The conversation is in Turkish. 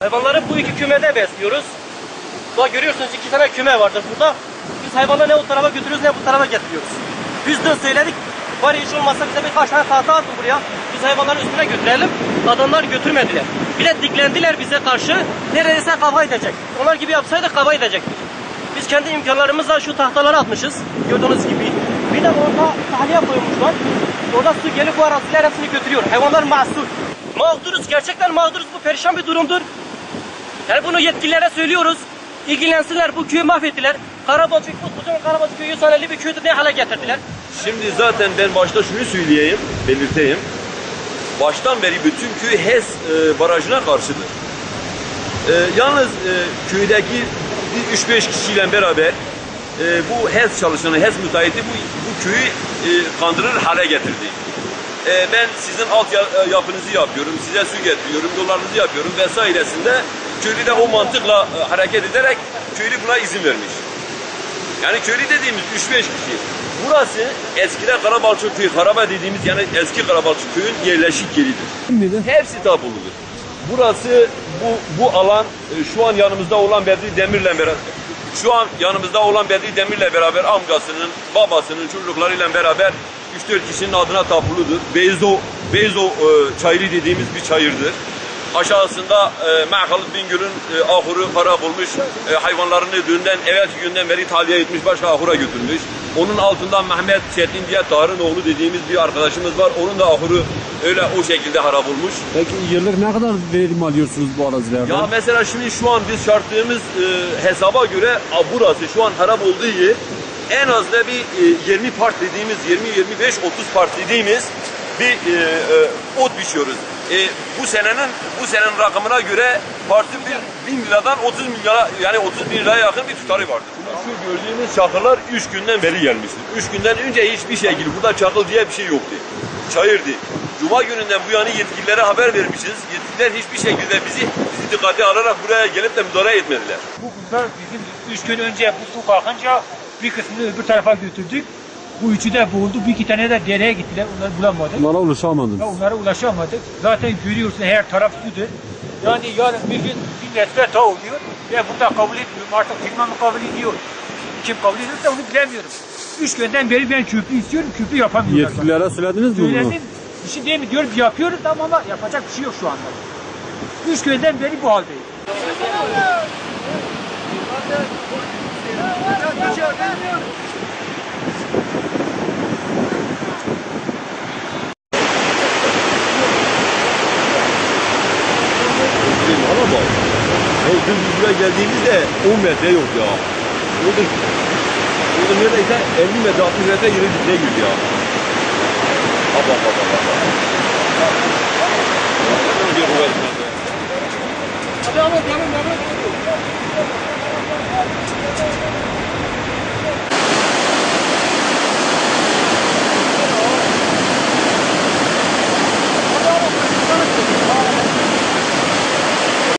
Hayvanları bu iki kümede besliyoruz. Daha görüyorsunuz 2 tane küme vardır burada. Biz hayvanları ne o tarafa götürüyoruz ne bu tarafa getiriyoruz. Biz dün söyledik, bari hiç olmazsa bize birkaç tane tahta atın buraya. Biz hayvanların üstüne götürelim. Adamlar götürmediler. Bile diklendiler bize karşı. Neredeyse kavga edecek. Onlar gibi yapsaydık kavga edecektik. Biz kendi imkanlarımızla şu tahtaları atmışız. Gördüğünüz gibi. Bir de orada tahliye koymuşlar. Orada su gelip bu araziler hepsini götürüyor. Hayvanlar mahsur. Mağduruz. Gerçekten mağduruz. Bu perişan bir durumdur. Yani bunu yetkililere söylüyoruz. İlgilensinler. Bu köyü mahvettiler. Karabacık, kocaman Karabacık köyü saneli bir köyü ne hale getirdiler. Şimdi zaten ben başta şunu söyleyeyim, belirteyim. Baştan beri bütün köy HES barajına karşıdır. Yalnız köydeki 3-5 kişiyle beraber bu HES çalışanı, HES müteahhiti bu köyü kandırır hale getirdi. Ben sizin yapınızı yapıyorum, size su getiriyorum, yollarınızı yapıyorum vesairesinde köylü de o mantıkla hareket ederek köylü buna izin vermiş. Yani köylü dediğimiz 3-5 kişi. Burası eskiden Karabalçık köyü, Karaba dediğimiz yani eski Karabalçık köyün yerleşik yeridir. Hepsi tapuludur. Burası bu alan şu an yanımızda olan Bedri Demir'le beraber amcasının, babasının çocuklarıyla beraber 3-4 kişinin adına tapuludur. Beyzo çayırı dediğimiz bir çayırdır. Aşağısında Mehkalıt Bingöl'ün ahuru harap olmuş, hayvanlarını evvelki günden beri tahliye etmiş, başka ahura götürmüş. Onun altından Mehmet Çetin diye Tarınoğlu dediğimiz bir arkadaşımız var. Onun da ahuru öyle o şekilde harap olmuş. Peki yıllık ne kadar verim alıyorsunuz bu arazilerden? Ya mesela şimdi şu an biz çarptığımız hesaba göre burası şu an harap olduğu yer en az da bir 20 part dediğimiz 20-25-30 part dediğimiz bir ot biçiyoruz. Bu senenin rakamına göre partın 1000 liradan 30 milyara yani 30 bin liraya yakın bir tutarı vardır. Şu gördüğümüz çakırlar 3 günden beri gelmiştir. 3 günden önce hiçbir şekilde burada çakıl diye bir şey yoktu. Çayırdı. Cuma gününden bu yana yetkililere haber vermişiz. Yetkililer hiçbir şekilde bizi dikkate alarak buraya gelip de müdahale etmediler. Bu kuşlar bizim 3 gün önce bu su kalkınca bir kısmını öbür tarafa götürdük. Bu üçü de boğuldu. Bir iki tane de dereye gittiler. Onları bulamadık. Onlara ulaşamadınız. Onlara ulaşamadık. Zaten görüyorsun her taraf sudur. Yani yarın bir gün bir metre ta oluyor. Ben burada kabul etmiyorum. Artık firma mı kabul ediyor? Kim kabul ediyorsa onu bilemiyorum. 3 günden beri ben köprü istiyorum. Köprü yapamıyorlar. Yetkililere söylediniz mi bunu? Söyledim. Bir şey değil mi diyorum yapıyoruz ama yapacak bir şey yok şu anda. 3 günden beri bu haldeyiz. Ama bak, dün biz buraya geldiğimizde 10 metre yok ya. Orada neredeyse 50 metre, 60 metre yürü dibine girdi ya. Bak. Hadi ama